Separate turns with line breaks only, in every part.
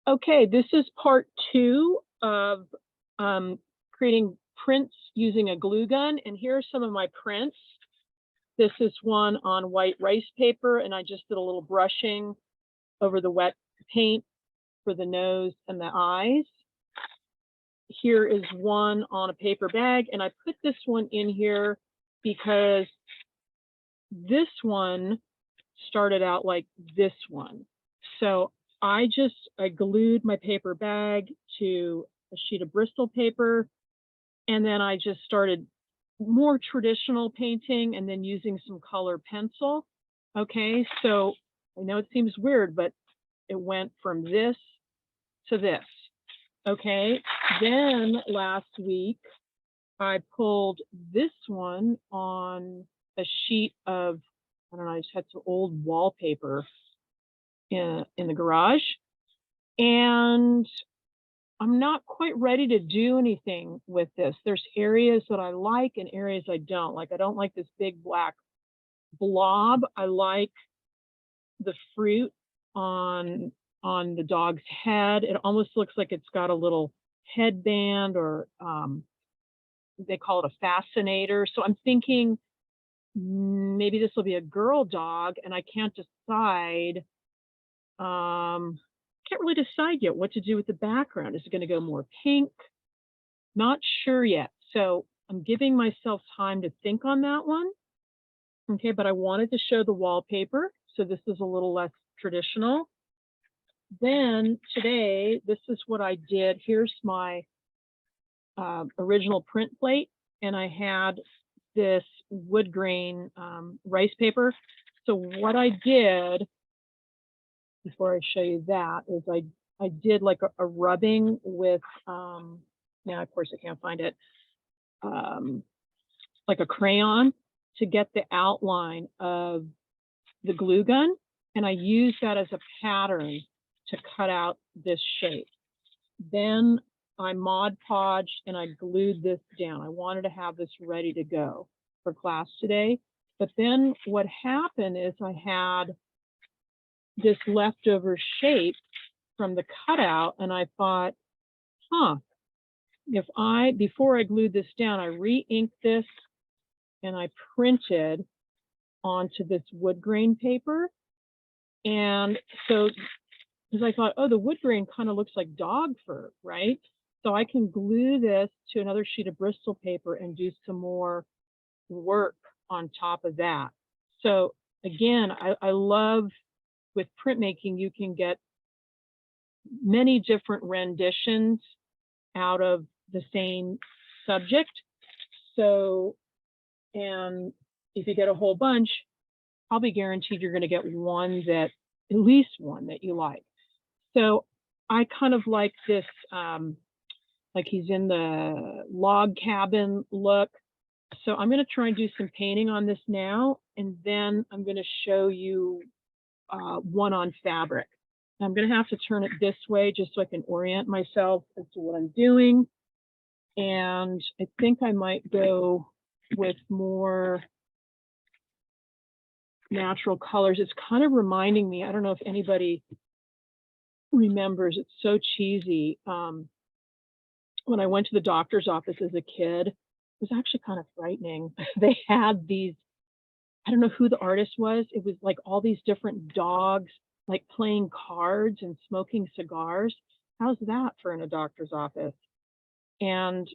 Okay, this is part 2 of creating prints using a glue gun, and here are some of my prints. This is one on white rice paper, and I just did a little brushing over the wet paint for the nose and the eyes. Here is one on a paper bag, and I put this one in here because this one started out like this one. So I glued my paper bag to a sheet of Bristol paper, and then I just started more traditional painting and then using some color pencil. Okay, so I know it seems weird, but it went from this to this. Okay, then last week I pulled this one on a sheet of, I don't know, I just had some old wallpaper in the garage, and I'm not quite ready to do anything with this. There's areas that I like and areas I don't. Like, I don't like this big black blob. I like the fruit on the dog's head. It almost looks like it's got a little headband, or they call it a fascinator. So I'm thinking maybe this will be a girl dog, and I can't decide. Can't really decide yet what to do with the background. Is it going to go more pink? Not sure yet. So I'm giving myself time to think on that one. Okay, but I wanted to show the wallpaper, so this is a little less traditional. Then today, this is what I did. Here's my original print plate, and I had this wood grain rice paper. So what I did, before I show you that, is I did like a rubbing with, now of course I can't find it, like a crayon to get the outline of the glue gun. And I used that as a pattern to cut out this shape. Then I Mod Podged and I glued this down. I wanted to have this ready to go for class today. But then what happened is I had this leftover shape from the cutout, and I thought, if before I glued this down, I re-inked this and I printed onto this wood grain paper. And so, because I thought, oh, the wood grain kind of looks like dog fur, right? So I can glue this to another sheet of Bristol paper and do some more work on top of that. So again, I love, with printmaking, you can get many different renditions out of the same subject. So, and if you get a whole bunch, probably guaranteed you're going to get one that, at least one that you like. So I kind of like this, like he's in the log cabin look. So I'm going to try and do some painting on this now, and then I'm going to show you one on fabric. I'm going to have to turn it this way just so I can orient myself as to what I'm doing. And I think I might go with more natural colors. It's kind of reminding me, I don't know if anybody remembers, it's so cheesy. When I went to the doctor's office as a kid, it was actually kind of frightening. They had these, I don't know who the artist was. It was like all these different dogs, like playing cards and smoking cigars. How's that for in a doctor's office? And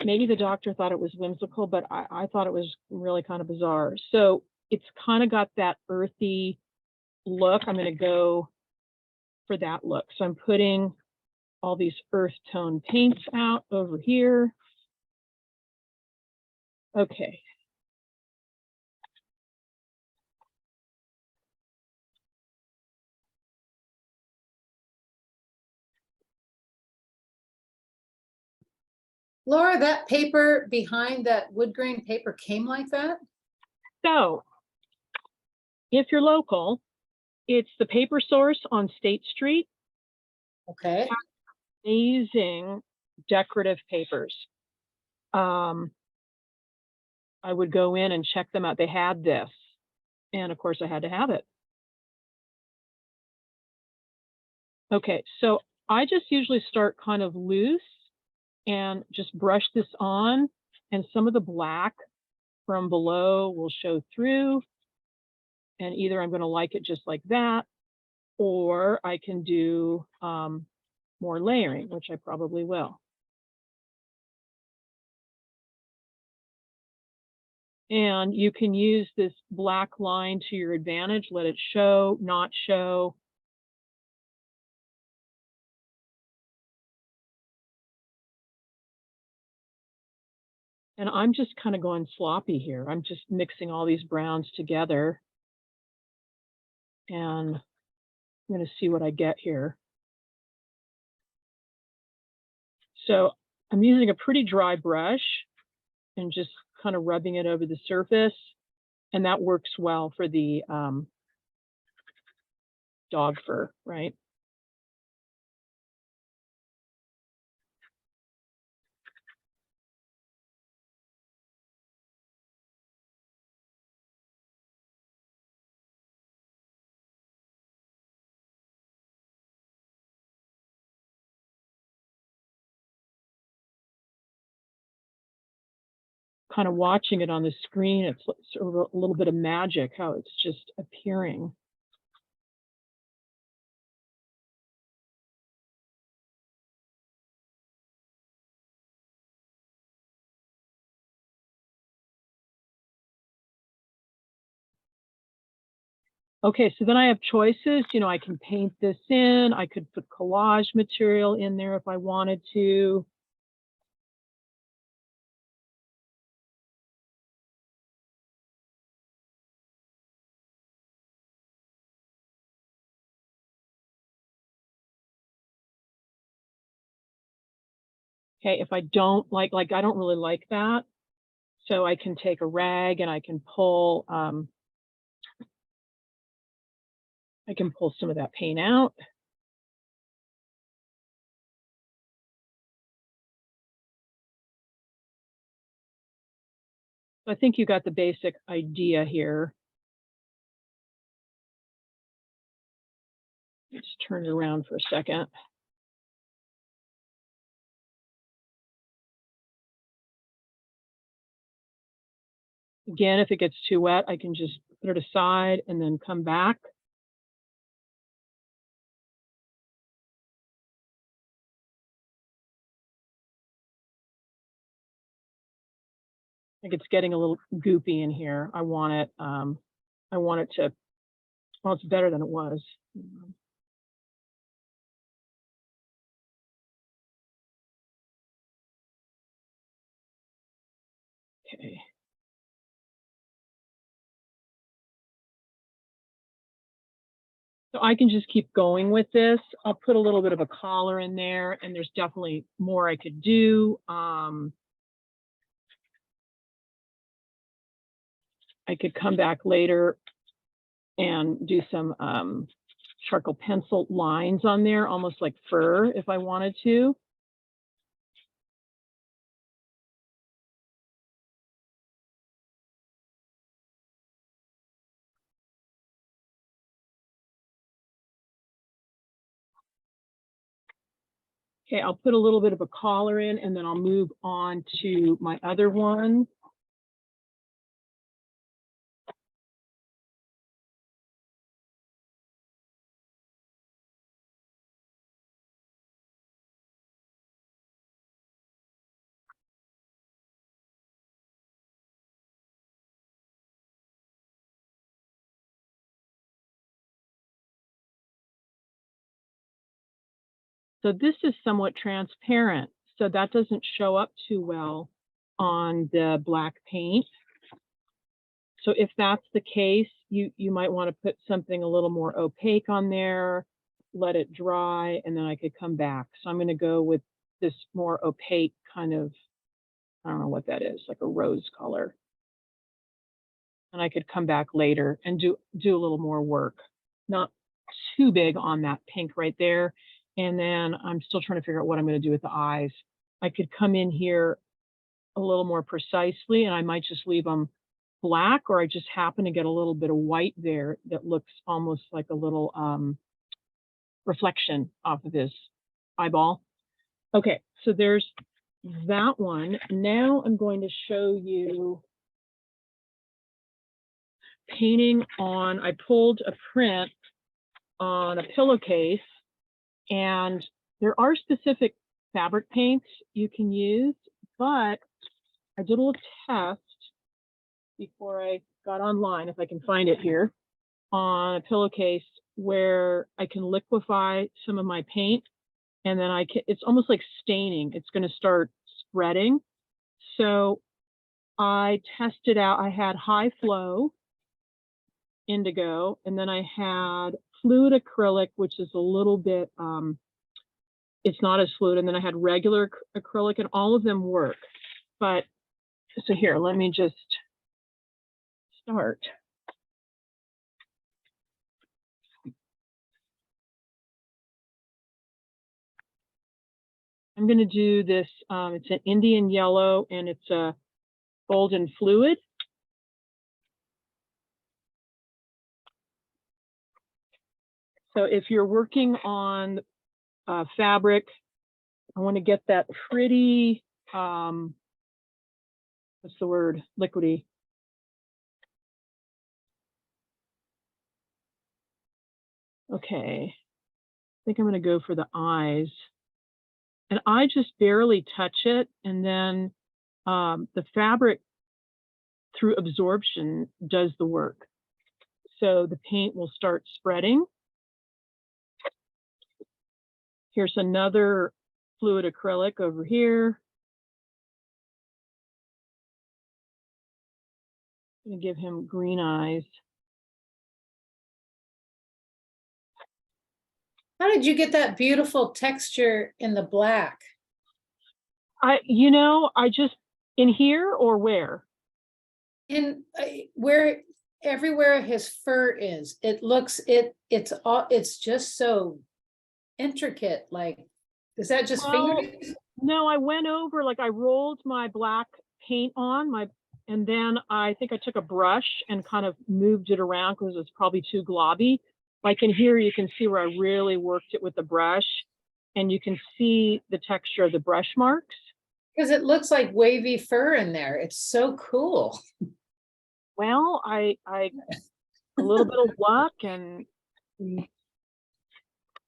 maybe the doctor thought it was whimsical, but I thought it was really kind of bizarre. So it's kind of got that earthy look. I'm going to go for that look. So I'm putting all these earth tone paints out over here. Okay.
Laura, that paper behind that wood grain paper came like that?
So if you're local, it's the Paper Source on State Street.
Okay.
Amazing decorative papers. I would go in and check them out. They had this, and of course I had to have it. Okay, so I just usually start kind of loose and just brush this on, and some of the black from below will show through, and either I'm going to like it just like that, or I can do more layering, which I probably will. And you can use this black line to your advantage, let it show, not show. And I'm just kind of going sloppy here. I'm just mixing all these browns together. And I'm going to see what I get here. So I'm using a pretty dry brush and just kind of rubbing it over the surface. And that works well for the dog fur, right? Kind of watching it on the screen, it's sort of a little bit of magic how it's just appearing. Okay, so then I have choices. You know, I can paint this in. I could put collage material in there if I wanted to. Okay, if I don't like I don't really like that. So I can take a rag and I can pull some of that paint out. I think you got the basic idea here. Just turn it around for a second. Again, if it gets too wet, I can just put it aside and then come back. I think it's getting a little goopy in here. I want it to, well, it's better than it was. Okay. So I can just keep going with this. I'll put a little bit of a collar in there, and there's definitely more I could do. I could come back later and do some charcoal pencil lines on there, almost like fur if I wanted to. Okay, I'll put a little bit of a collar in, and then I'll move on to my other one. So this is somewhat transparent, so that doesn't show up too well on the black paint. So if that's the case, you might want to put something a little more opaque on there, let it dry, and then I could come back. So I'm going to go with this more opaque kind of, I don't know what that is, like a rose color. And I could come back later and do a little more work. Not too big on that pink right there. And then I'm still trying to figure out what I'm going to do with the eyes. I could come in here a little more precisely, and I might just leave them black, or I just happen to get a little bit of white there that looks almost like a little reflection off of his eyeball. Okay, so there's that one. Now I'm going to show you painting on, I pulled a print on a pillowcase, and there are specific fabric paints you can use, but I did a little test before I got online, if I can find it here, on a pillowcase where I can liquefy some of my paint, and then it's almost like staining. It's going to start spreading. So I tested out, I had high flow indigo, and then I had fluid acrylic, which is a little bit, it's not as fluid, and then I had regular acrylic, and all of them work. But so here, let me just start. I'm going to do this, it's an Indian yellow, and it's a golden fluid. So if you're working on fabric, I want to get that pretty, what's the word, liquidy. Okay, I think I'm going to go for the eyes. And I just barely touch it, and then the fabric, through absorption, does the work. So the paint will start spreading. Here's another fluid acrylic over here. I'm going to give him green eyes.
How did you get that beautiful texture in the black?
I just, in here or where?
In where everywhere his fur is, it looks, it's just so intricate. Like, is that just fingernails?
No, I went over, like I rolled my black paint on and then I think I took a brush and kind of moved it around because it's probably too globby. Like in here, you can see where I really worked it with the brush, and you can see the texture of the brush marks.
Because it looks like wavy fur in there. It's so cool.
Well, I a little bit of luck, and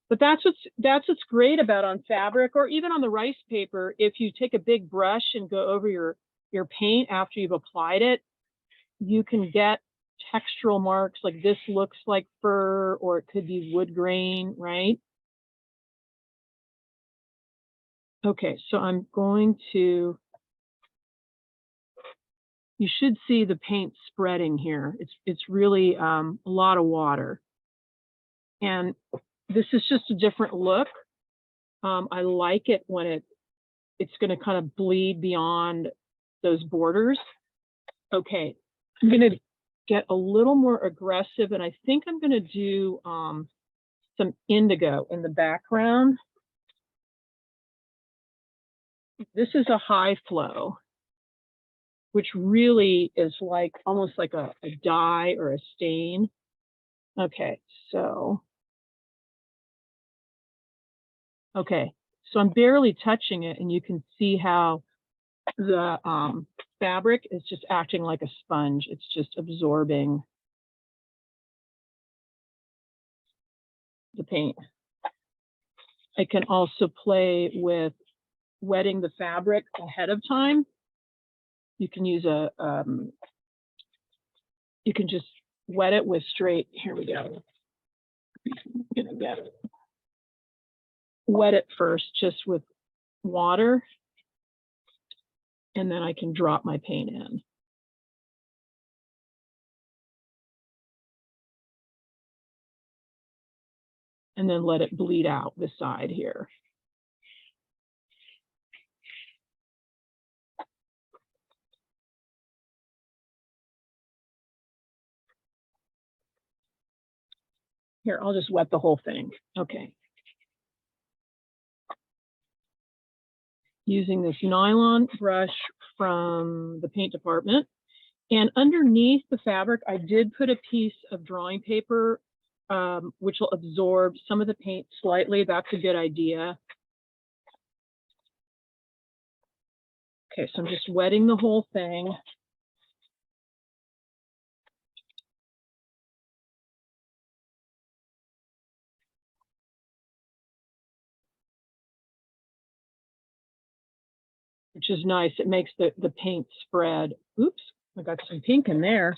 but that's what's great about on fabric, or even on the rice paper. If you take a big brush and go over your paint after you've applied it, you can get textural marks, like this looks like fur, or it could be wood grain, right? Okay, so I'm going to, you should see the paint spreading here. It's really a lot of water. And this is just a different look. I like it when it's going to kind of bleed beyond those borders. Okay, I'm going to get a little more aggressive, and I think I'm going to do some indigo in the background. This is a high flow, which really is like almost like a dye or a stain. Okay, so I'm barely touching it, and you can see how the fabric is just acting like a sponge. It's just absorbing the paint. I can also play with wetting the fabric ahead of time. You can use you can just wet it with straight, here we go. I'm gonna get it. Wet it first just with water, and then I can drop my paint in. And then let it bleed out the side here. Here, I'll just wet the whole thing. Okay. Using this nylon brush from the paint department. And underneath the fabric, I did put a piece of drawing paper which will absorb some of the paint slightly. That's a good idea. Okay, so I'm just wetting the whole thing. Which is nice. It makes the paint spread. Oops, I got some pink in there.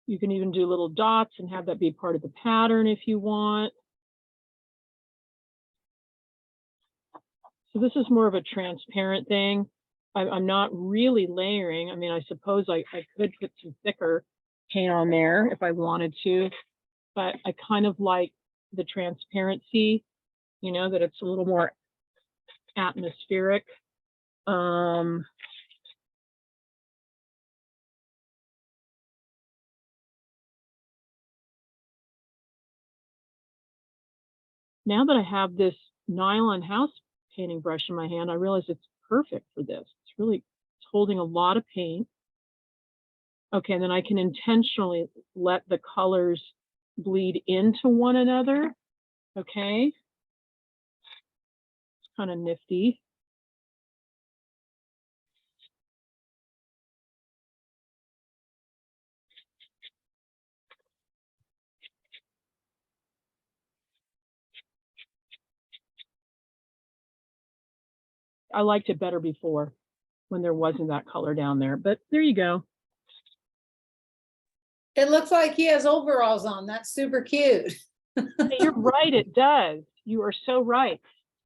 You can even do little dots and have that be part of the pattern if you want. So this is more of a transparent thing. I'm not really layering. I mean, I suppose I could put some thicker paint on there if I wanted to, but I kind of like the transparency, you know, that it's a little more atmospheric. Now that I have this nylon house painting brush in my hand, I realize it's perfect for this. It's holding a lot of paint. Okay, and then I can intentionally let the colors bleed into one another. Okay. It's kind of nifty. I liked it better before when there wasn't that color down there, but there you go.
It looks like he has overalls on. That's super cute.
You're right, it does. You are so right.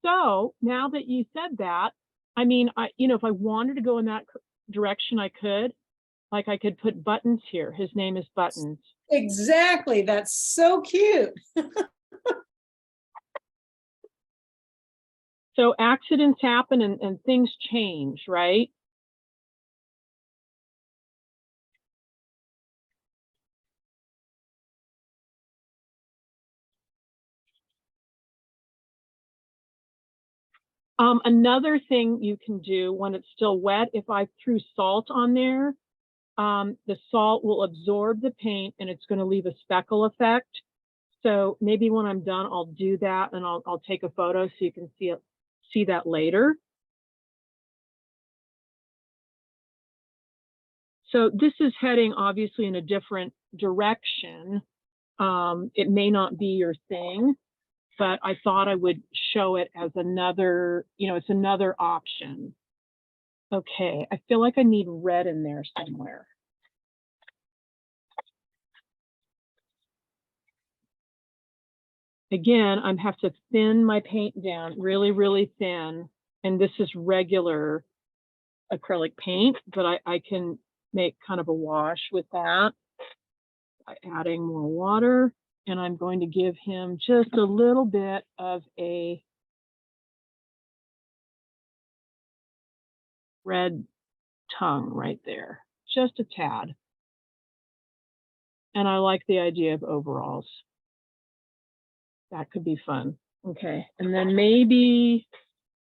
So now that you said that, I mean, if I wanted to go in that direction, I could. Like I could put Buttons here. His name is Buttons.
Exactly. That's so cute.
So accidents happen and things change, right? Another thing you can do when it's still wet, if I threw salt on there, the salt will absorb the paint and it's going to leave a speckle effect. So maybe when I'm done, I'll do that and I'll take a photo so you can see that later. So this is heading obviously in a different direction. It may not be your thing, but I thought I would show it as another, it's another option. Okay, I feel like I need red in there somewhere. Again, I have to thin my paint down really, really thin. And this is regular acrylic paint, but I can make kind of a wash with that by adding more water. And I'm going to give him just a little bit of a red tongue right there, just a tad. And I like the idea of overalls. That could be fun. Okay, and then maybe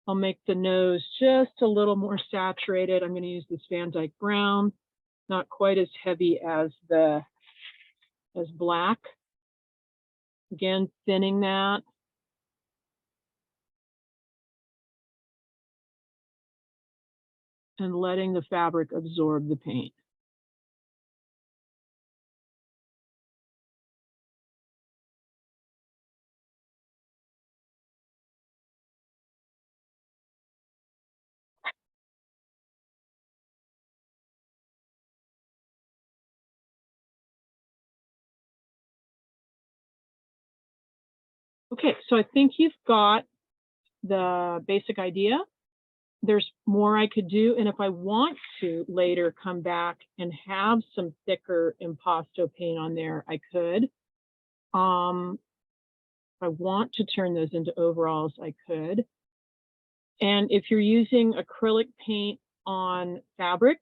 I'll make the nose just a little more saturated. I'm going to use this Van Dyke brown, not quite as heavy as black. Again, thinning that. And letting the fabric absorb the paint. Okay, so I think you've got the basic idea. There's more I could do, and if I want to later come back and have some thicker impasto paint on there, I could. If I want to turn those into overalls, I could. And if you're using acrylic paint on fabric,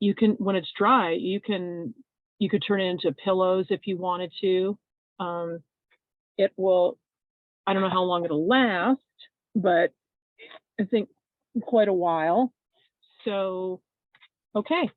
you can, when it's dry, you could turn it into pillows if you wanted to. It will, I don't know how long it'll last, but I think quite a while. So, okay.